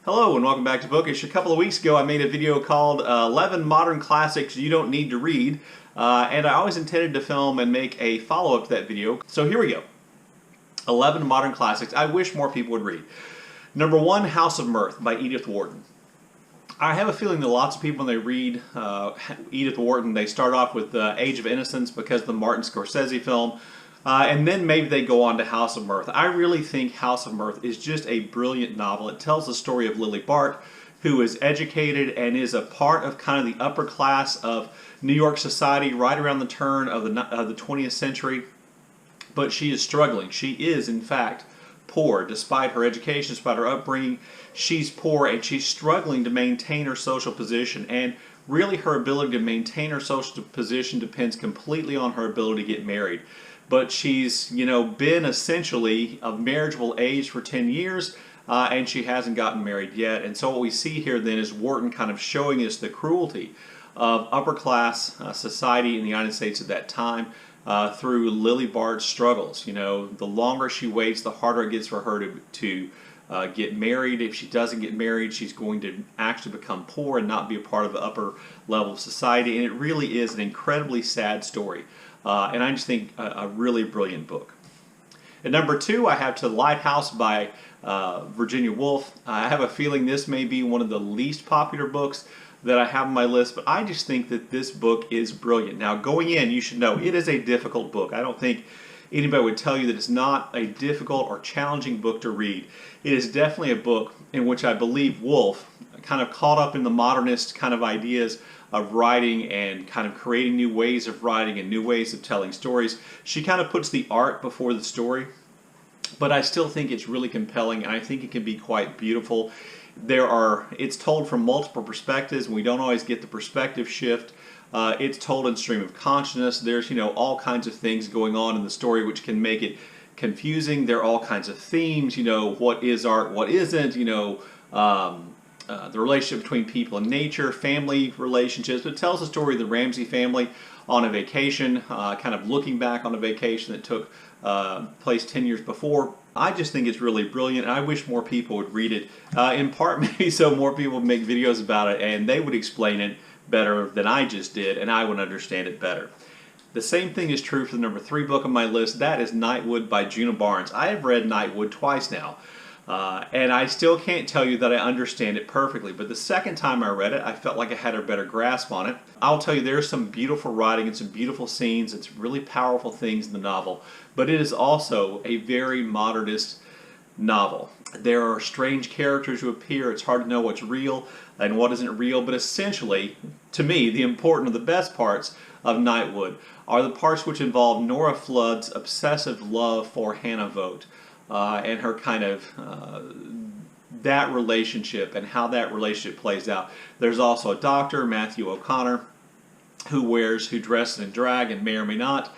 Hello and welcome back to Bookish. A couple of weeks ago I made a video called 11 Modern Classics You Don't Need to Read, and I always intended to film and make a follow-up to that video. So here we go. 11 Modern Classics I wish more people would read. Number 1, House of Mirth by Edith Wharton. I have a feeling that lots of people when they read Edith Wharton, they start off with Age of Innocence because of the Martin Scorsese film. And then maybe they go on to House of Mirth. I really think House of Mirth is just a brilliant novel. It tells the story of Lily Bart, who is educated and is a part of kind of the upper class of New York society right around the turn of the 20th century. But she is struggling. She is, in fact, poor. Despite her education, despite her upbringing, she's poor and she's struggling to maintain her social position. And really her ability to maintain her social position depends completely on her ability to get married. But she's, been essentially of marriageable age for 10 years, and she hasn't gotten married yet. And so what we see here then is Wharton kind of showing us the cruelty of upper class society in the United States at that time through Lily Bart's struggles. The longer she waits, the harder it gets for her to get married. If she doesn't get married, she's going to actually become poor and not be a part of the upper level of society. And it really is an incredibly sad story. And I just think a really brilliant book. At number 2, I have Lighthouse by Virginia Woolf. I have a feeling this may be one of the least popular books that I have on my list, but I just think that this book is brilliant. Now, going in, you should know it is a difficult book. I don't think anybody would tell you that it's not a difficult or challenging book to read. It is definitely a book in which I believe Woolf, kind of caught up in the modernist kind of ideas of writing and kind of creating new ways of writing and new ways of telling stories. She kind of puts the art before the story, but I still think it's really compelling and I think it can be quite beautiful. It's told from multiple perspectives and we don't always get the perspective shift. It's told in stream of consciousness. There's, all kinds of things going on in the story which can make it confusing. There are all kinds of themes, what is art, what isn't, the relationship between people and nature, family relationships. But it tells the story of the Ramsey family on a vacation, kind of looking back on a vacation that took place 10 years before. I just think it's really brilliant. I wish more people would read it, in part maybe so more people would make videos about it and they would explain it better than I just did and I would understand it better. The same thing is true for the number 3 book on my list. That is Nightwood by Djuna Barnes. I have read Nightwood twice now. And I still can't tell you that I understand it perfectly, but the second time I read it, I felt like I had a better grasp on it. I'll tell you there's some beautiful writing and some beautiful scenes. It's really powerful things in the novel, but it is also a very modernist novel. There are strange characters who appear. It's hard to know what's real and what isn't real, but essentially, to me, the important or the best parts of Nightwood are the parts which involve Nora Flood's obsessive love for Hannah Vogt. And her kind of that relationship and how that relationship plays out. There's also a doctor, Matthew O'Connor, who dresses in drag and may or may not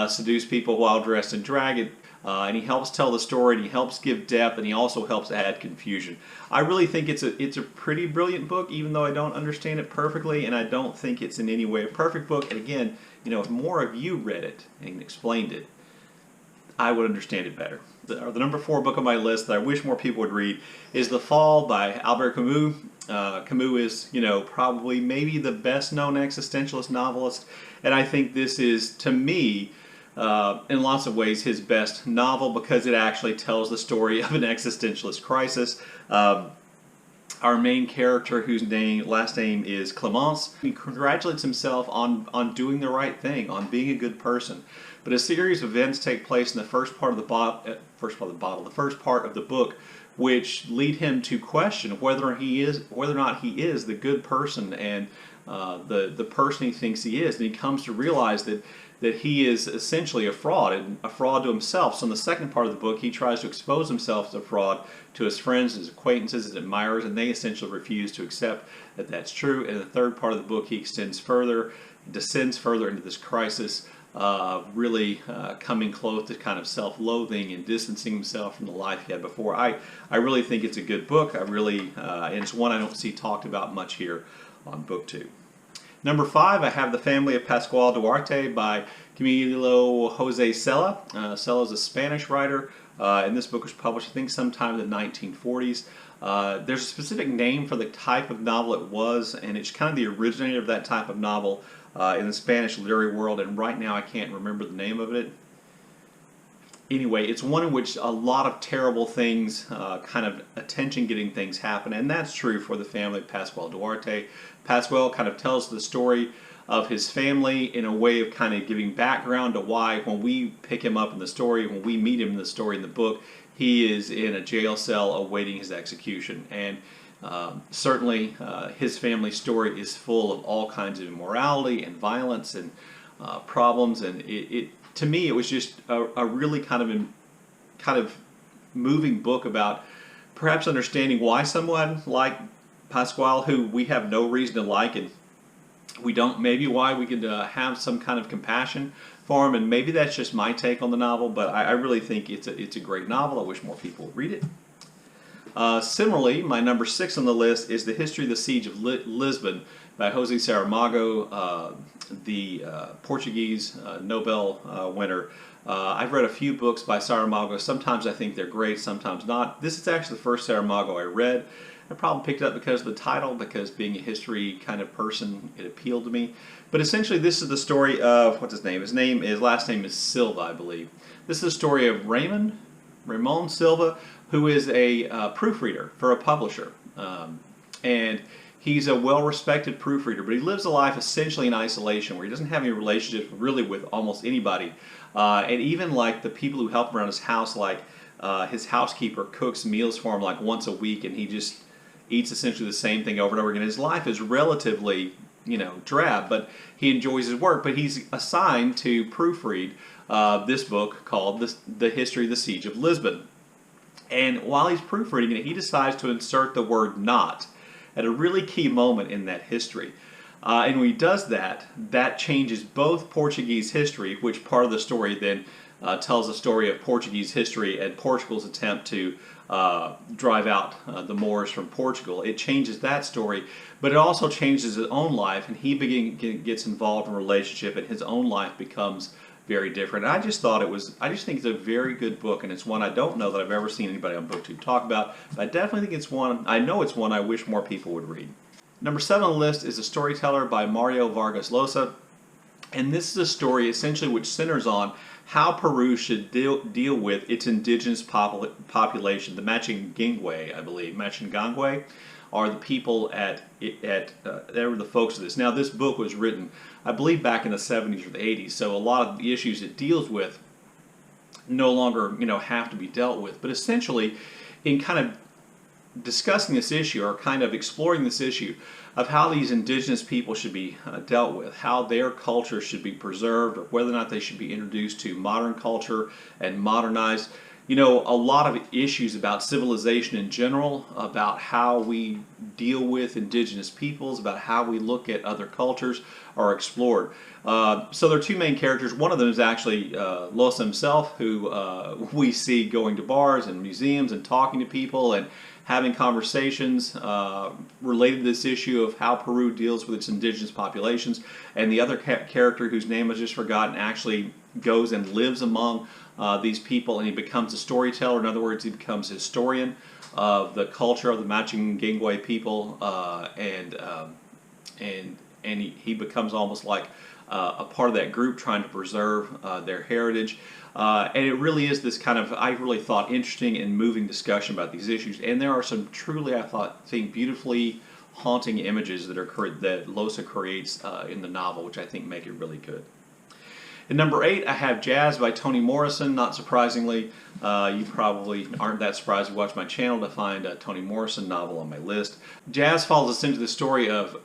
seduce people while dressed in drag. And he helps tell the story and he helps give depth and he also helps add confusion. I really think it's a pretty brilliant book, even though I don't understand it perfectly and I don't think it's in any way a perfect book. And again, if more of you read it and explained it, I would understand it better. The number 4 book on my list that I wish more people would read is The Fall by Albert Camus. Camus is, probably maybe the best known existentialist novelist, and I think this is, to me, in lots of ways, his best novel because it actually tells the story of an existentialist crisis. Our main character, whose last name is Clemence, he congratulates himself on doing the right thing, on being a good person. But a series of events take place in the first part of the book, which lead him to question whether or not he is the good person and the person he thinks he is. And he comes to realize that he is essentially a fraud, and a fraud to himself. So in the second part of the book, he tries to expose himself as a fraud to his friends, his acquaintances, his admirers, and they essentially refuse to accept that that's true. And in the third part of the book, he descends further into this crisis, really coming close to kind of self-loathing and distancing himself from the life he had before. I really think it's a good book. And it's one I don't see talked about much here on book 2. Number 5, I have The Family of Pascual Duarte by Camilo José Cela. Cela is a Spanish writer and this book was published, I think, sometime in the 1940s. There's a specific name for the type of novel it was, and it's kind of the originator of that type of novel in the Spanish literary world, and right now I can't remember the name of it. Anyway, it's one in which a lot of terrible things, kind of attention-getting things happen, and that's true for the family of Pascual Duarte. Pascual kind of tells the story of his family in a way of kind of giving background to why, when we pick him up in the story, when we meet him in the story in the book, he is in a jail cell awaiting his execution. And certainly his family story is full of all kinds of immorality and violence and problems, and to me, it was just a really kind of moving book about perhaps understanding why someone like Pascual, who we have no reason to like, and we don't, maybe why we could have some kind of compassion for him, and maybe that's just my take on the novel, but I really think it's a great novel. I wish more people would read it. Similarly, my number 6 on the list is The History of the Siege of Lisbon by José Saramago, the Portuguese Nobel winner. I've read a few books by Saramago. Sometimes I think they're great, sometimes not. This is actually the first Saramago I read. I probably picked it up because of the title, because being a history kind of person, it appealed to me. But essentially, this is the story of, what's his name? His last name is Silva, I believe. This is the story of Ramon Silva, who is a proofreader for a publisher. And he's a well-respected proofreader, but he lives a life essentially in isolation, where he doesn't have any relationships really with almost anybody. And even like the people who help him around his house, like his housekeeper cooks meals for him like once a week, and he just eats essentially the same thing over and over again. His life is relatively, drab, but he enjoys his work. But he's assigned to proofread this book called The History of the Siege of Lisbon. And while he's proofreading it, he decides to insert the word "not" at a really key moment in that history. And when he does that, that changes both Portuguese history, which part of the story then tells the story of Portuguese history and Portugal's attempt to drive out the Moors from Portugal. It changes that story, but it also changes his own life, and he gets involved in a relationship, and his own life becomes very different. And I just think it's a very good book, and it's one I don't know that I've ever seen anybody on BookTube talk about, but I definitely think I know it's one I wish more people would read. Number 7 on the list is The Storyteller by Vargas Llosa, and this is a story essentially which centers on how Peru should deal with its indigenous population. The Machingangue, I believe, Machingangue, are the people they were the folks of this. Now, this book was written, I believe, back in the 70s or the 80s, so a lot of the issues it deals with no longer, have to be dealt with. But essentially, in kind of discussing this issue, or kind of exploring this issue of how these indigenous people should be dealt with, how their culture should be preserved, or whether or not they should be introduced to modern culture and modernized. A lot of issues about civilization in general, about how we deal with indigenous peoples, about how we look at other cultures, are explored. So there are two main characters. One of them is actually Llosa himself, who we see going to bars and museums and talking to people and having conversations related to this issue of how Peru deals with its indigenous populations. And the other character, whose name I just forgotten, actually goes and lives among these people, and he becomes a storyteller. In other words, he becomes a historian of the culture of the Machingangue people, and he becomes almost like a part of that group trying to preserve their heritage. And it really is this kind of, I really thought, interesting and moving discussion about these issues. And there are some truly, I think, beautifully haunting images that Llosa creates in the novel, which I think make it really good. At number 8, I have Jazz by Toni Morrison. Not surprisingly, you probably aren't that surprised to watch my channel to find a Toni Morrison novel on my list. Jazz follows us into the story of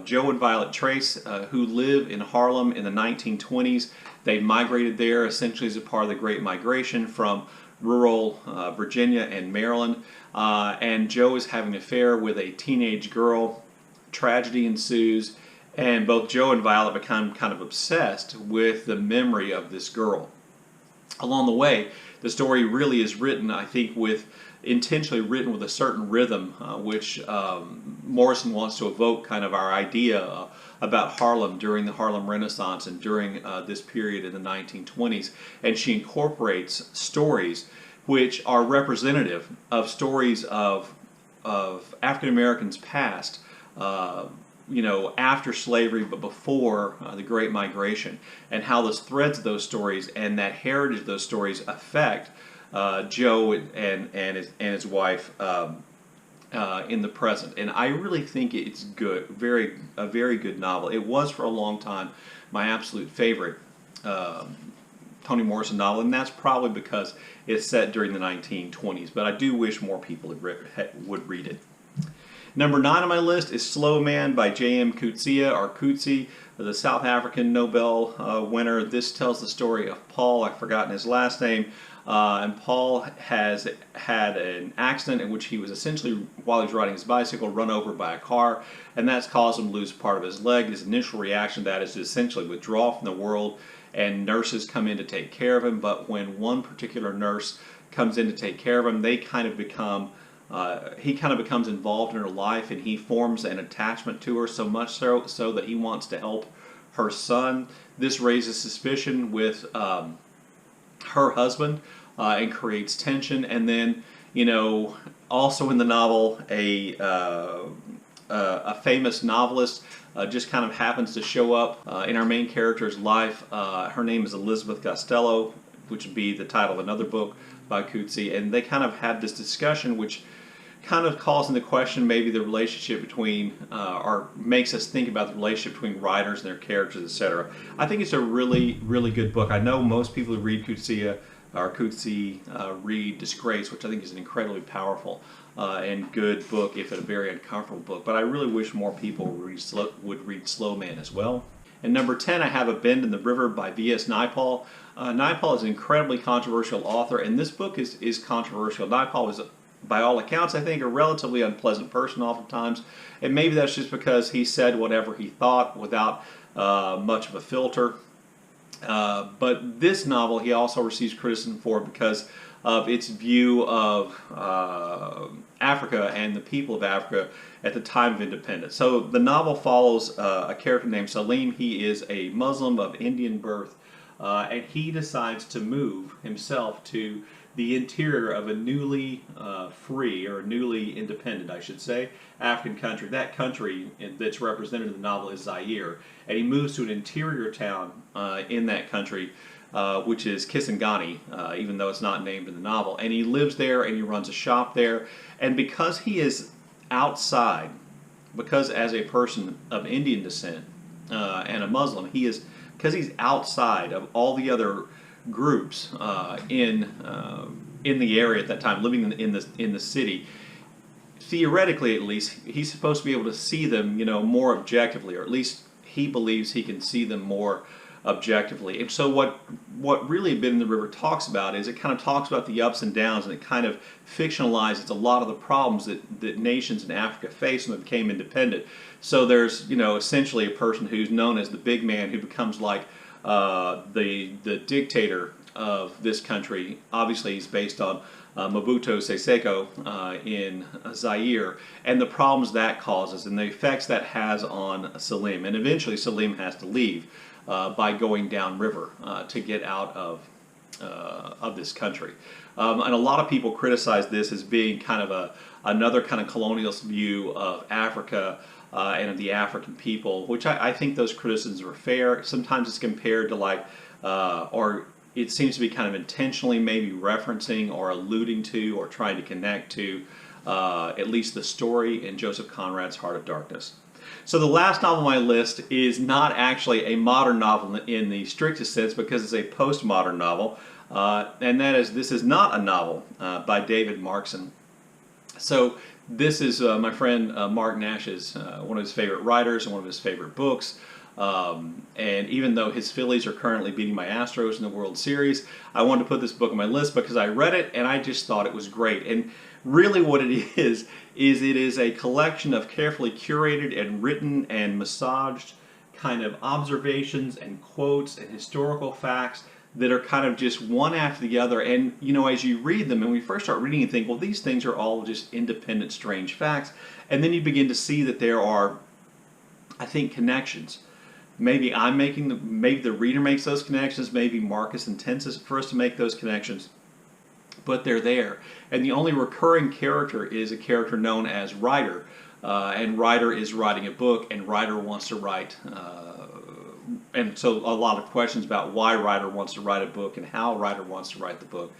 Joe and Violet Trace, who live in Harlem in the 1920s. They migrated there essentially as a part of the Great Migration from rural Virginia and Maryland. And Joe is having an affair with a teenage girl. Tragedy ensues, and both Joe and Violet become kind of obsessed with the memory of this girl. Along the way, the story really is written, I think, intentionally written with a certain rhythm, which Morrison wants to evoke kind of our idea about Harlem during the Harlem Renaissance and during this period in the 1920s. And she incorporates stories which are representative of stories of African Americans past, after slavery but before the Great Migration, and how those threads of those stories and that heritage of those stories affect Joe and his wife in the present. And I really think it's good, a very good novel. It was for a long time my absolute favorite Toni Morrison novel, and that's probably because it's set during the 1920s. But I do wish more people would read it. Number 9 on my list is Slow Man by J.M. Coetzee, the South African Nobel winner. This tells the story of Paul. I've forgotten his last name. And Paul has had an accident in which he was essentially, while he was riding his bicycle, run over by a car, and that's caused him to lose part of his leg. His initial reaction to that is to essentially withdraw from the world, and nurses come in to take care of him. But when one particular nurse comes in to take care of him, they kind of become he kind of becomes involved in her life, and he forms an attachment to her, so much so that he wants to help her son. This raises suspicion with her husband and creates tension. And then, also in the novel, a famous novelist just kind of happens to show up in our main character's life. Her name is Elizabeth Costello, which would be the title of another book by Coetzee, and they kind of have this discussion which kind of calls into question maybe the relationship between, or makes us think about the relationship between writers and their characters, etc. I think it's a really, really good book. I know most people who read Coetzee read Disgrace, which I think is an incredibly powerful and good book, if a very uncomfortable book. But I really wish more people would read Slow Man as well. And number 10, I have A Bend in the River by V.S. Naipaul. Naipaul is an incredibly controversial author, and this book is controversial. Naipaul was, by all accounts, I think, a relatively unpleasant person oftentimes, and maybe that's just because he said whatever he thought without much of a filter. But this novel he also receives criticism for because of its view of Africa and the people of Africa at the time of independence. So the novel follows a character named Salim. He is a Muslim of Indian birth, and he decides to move himself to the interior of a newly free, or newly independent, I should say, African country. That country that's represented in the novel is Zaire, and he moves to an interior town in that country, which is Kisangani, even though it's not named in the novel. And he lives there, and he runs a shop there. And because he is outside, because as a person of Indian descent and a Muslim, because he's outside of all the other groups in the area at that time, living in the city. Theoretically, at least, he's supposed to be able to see them, more objectively, or at least he believes he can see them more objectively. And so what really A Bend in the River talks about is it kind of talks about the ups and downs, and it kind of fictionalizes a lot of the problems that nations in Africa faced when they became independent. So there's, essentially a person who's known as the big man, who becomes like the dictator of this country. Obviously, he's based on Mobutu Sese Seko in Zaire, and the problems that causes and the effects that has on Salim. And eventually, Salim has to leave by going downriver to get out of this country. And a lot of people criticize this as being kind of another kind of colonialist view of Africa and of the African people, which I think those criticisms are fair. Sometimes it's compared to or it seems to be kind of intentionally maybe referencing or alluding to or trying to connect to at least the story in Joseph Conrad's Heart of Darkness. So the last novel on my list is not actually a modern novel in the strictest sense, because it's a postmodern novel, and that is This Is Not a Novel by David Markson. So this is my friend Mark Nash's one of his favorite writers and one of his favorite books. And even though his Phillies are currently beating my Astros in the World Series, I wanted to put this book on my list because I read it and I just thought it was great. And really what it is it is a collection of carefully curated and written and massaged kind of observations and quotes and historical facts that are kind of just one after the other. And, you know, as you read them, and when you first start reading, you think, well, these things are all just independent, strange facts. And then you begin to see that there are, I think, connections. Maybe maybe the reader makes those connections, maybe Marcus intends for us to make those connections, but they're there. And the only recurring character is a character known as Writer. And Writer is writing a book, and Writer wants to write, and so a lot of questions about why Writer wants to write a book and how Writer wants to write the book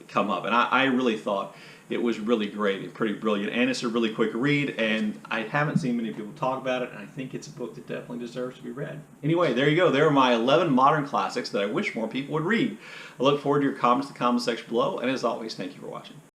come up. And I really thought it was really great and pretty brilliant, and it's a really quick read, and I haven't seen many people talk about it, and I think it's a book that definitely deserves to be read. Anyway, there you go. There are my 11 modern classics that I wish more people would read. I look forward to your comments in the comment section below, and as always, thank you for watching.